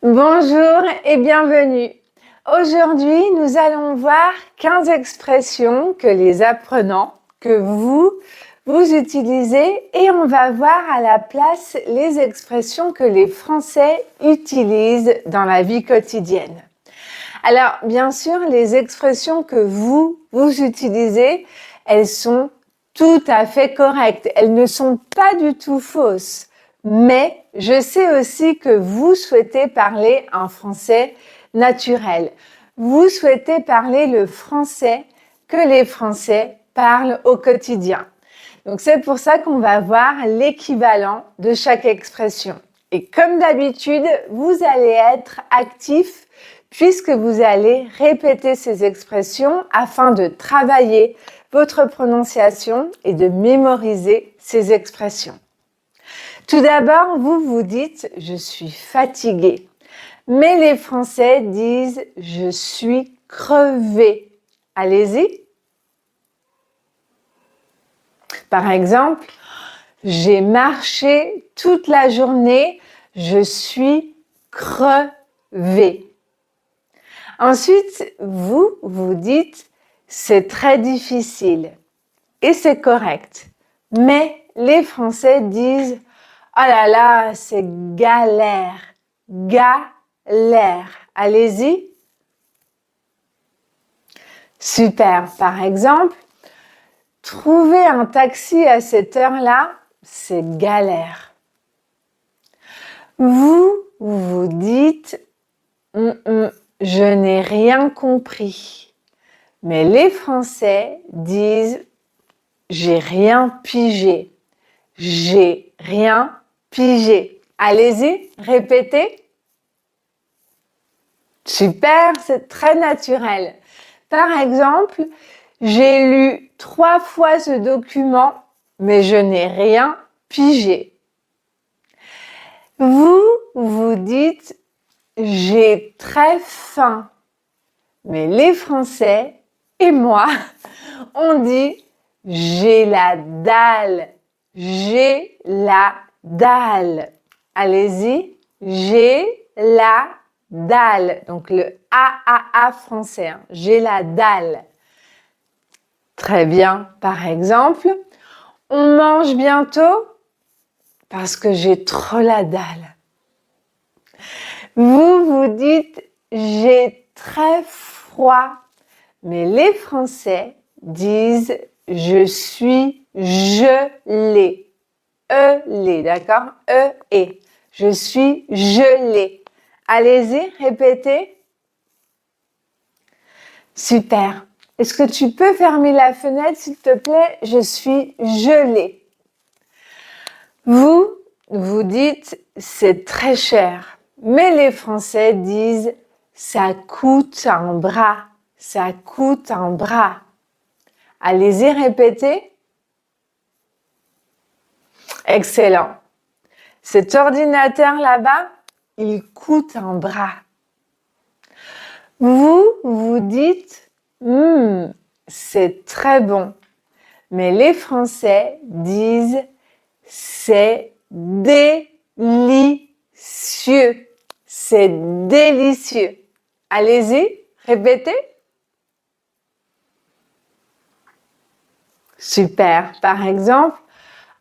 Bonjour et bienvenue. Aujourd'hui, nous allons voir 15 expressions que les apprenants, que vous utilisez et on va voir à la place les expressions que les Français utilisent dans la vie quotidienne. Alors, bien sûr, les expressions que vous utilisez, elles sont tout à fait correctes. Elles ne sont pas du tout fausses. Mais je sais aussi que vous souhaitez parler un français naturel. Vous souhaitez parler le français que les Français parlent au quotidien. Donc c'est pour ça qu'on va voir l'équivalent de chaque expression. Et comme d'habitude, vous allez être actif puisque vous allez répéter ces expressions afin de travailler votre prononciation et de mémoriser ces expressions. Tout d'abord, vous dites « je suis fatigué ». Mais les Français disent « je suis crevé ». Allez-y. Par exemple, « j'ai marché toute la journée, je suis crevé ». Ensuite, vous dites « c'est très difficile ». Et c'est correct. Mais les Français disent « oh là là, c'est galère, galère ». Allez-y. Super. Par exemple, trouver un taxi à cette heure-là, c'est galère. Vous dites je n'ai rien compris. Mais les Français disent j'ai rien pigé. J'ai rien pigé. Allez-y, répétez. Super, c'est très naturel. Par exemple, j'ai lu 3 fois ce document, mais je n'ai rien pigé. Vous dites j'ai très faim. Mais les Français et moi, on dit j'ai la dalle. J'ai la dalle. Allez-y, j'ai la dalle. Donc le A français, hein. J'ai la dalle. Très bien. Par exemple, on mange bientôt parce que j'ai trop la dalle. Vous dites j'ai très froid. Mais les Français disent je suis gelé. E-lé, d'accord? E-et. Je suis gelé. Allez-y, répétez. Super. Est-ce que tu peux fermer la fenêtre, s'il te plaît? Je suis gelé. Vous dites c'est très cher. Mais les Français disent ça coûte un bras. Ça coûte un bras. Allez-y, répétez. Excellent. Cet ordinateur là-bas, il coûte un bras. Vous dites c'est très bon. Mais les Français disent c'est délicieux. C'est délicieux. Allez-y, répétez. Super. Par exemple,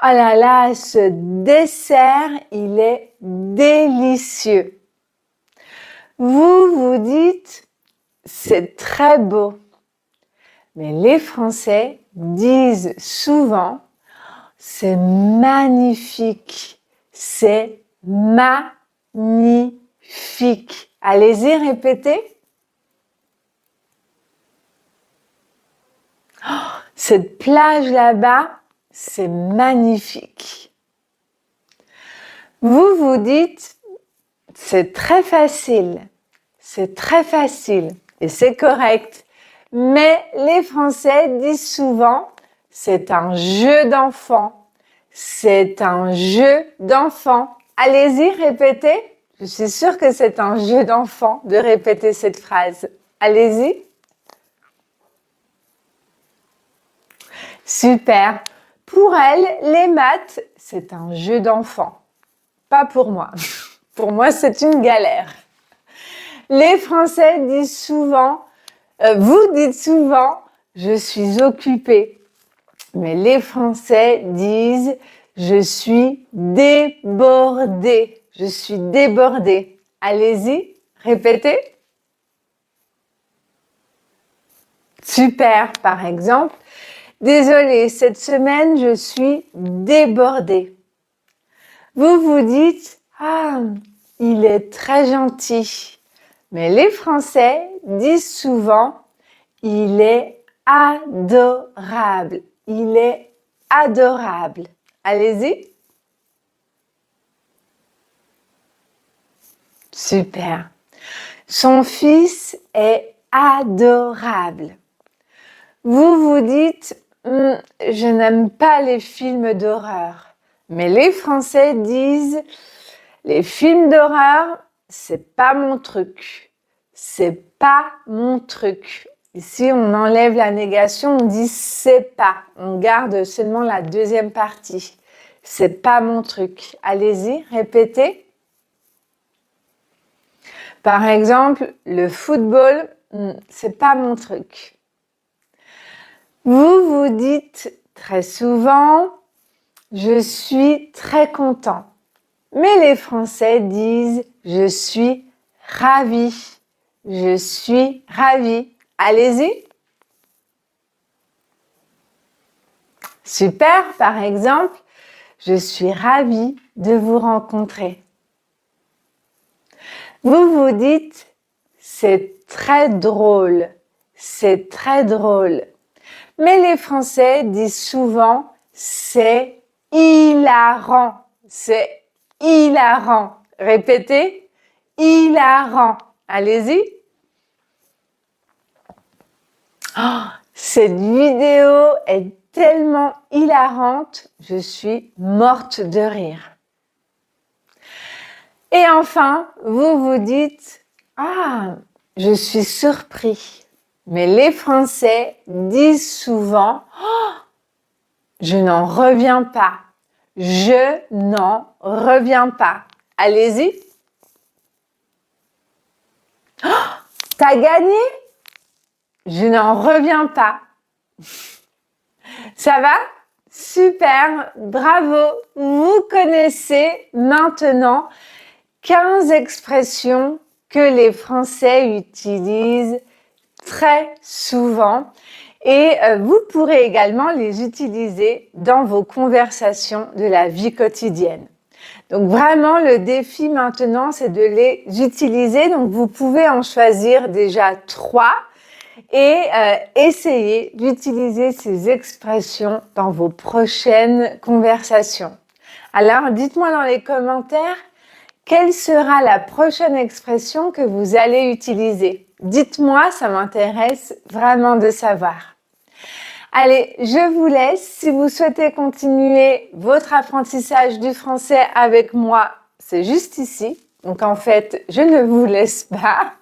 oh là là, ce dessert, il est délicieux. Vous dites c'est très beau. Mais les Français disent souvent c'est magnifique. C'est magnifique. Allez-y, répétez. Oh, cette plage là-bas, c'est magnifique. Vous dites c'est très facile. C'est très facile. Et c'est correct. Mais les Français disent souvent c'est un jeu d'enfant. C'est un jeu d'enfant. Allez-y, répétez. Je suis sûre que c'est un jeu d'enfant de répéter cette phrase. Allez-y. Super. Pour elle, les maths, c'est un jeu d'enfant. Pas pour moi. Pour moi, c'est une galère. Les Français disent souvent, vous dites souvent, je suis occupé. Mais les Français disent, je suis débordé. Je suis débordé. Allez-y, répétez. Super, par exemple. Désolée, cette semaine, je suis débordée. Vous vous dites, ah, il est très gentil. Mais les Français disent souvent, il est adorable. Il est adorable. Allez-y. Super. Son fils est adorable. Vous vous dites, je n'aime pas les films d'horreur. Mais les Français disent, les films d'horreur, c'est pas mon truc. C'est pas mon truc. Ici, on enlève la négation, on dit c'est pas. On garde seulement la deuxième partie. C'est pas mon truc. Allez-y, répétez. Par exemple, le football, c'est pas mon truc. Vous vous dites très souvent, je suis très content. Mais les Français disent, je suis ravi. Je suis ravi. Allez-y. Super, par exemple, je suis ravie de vous rencontrer. Vous vous dites, c'est très drôle, c'est très drôle. Mais les Français disent souvent, c'est hilarant, c'est hilarant. Répétez, hilarant. Allez-y. Oh, cette vidéo est tellement hilarante, je suis morte de rire. Et enfin, vous vous dites, ah, je suis surpris. Mais les Français disent souvent, oh, je n'en reviens pas. Je n'en reviens pas. Allez-y. Oh, t'as gagné? Je n'en reviens pas. Ça va? Super, bravo. Vous connaissez maintenant 15 expressions que les Français utilisent très souvent et vous pourrez également les utiliser dans vos conversations de la vie quotidienne. Donc vraiment, le défi maintenant, c'est de les utiliser. Donc vous pouvez en choisir déjà 3 et essayer d'utiliser ces expressions dans vos prochaines conversations. Alors, dites-moi dans les commentaires, quelle sera la prochaine expression que vous allez utiliser? Dites-moi, ça m'intéresse vraiment de savoir. Allez, je vous laisse. Si vous souhaitez continuer votre apprentissage du français avec moi, c'est juste ici. Donc en fait, je ne vous laisse pas.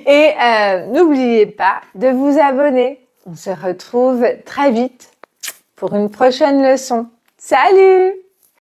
Et n'oubliez pas de vous abonner. On se retrouve très vite pour une prochaine leçon. Salut!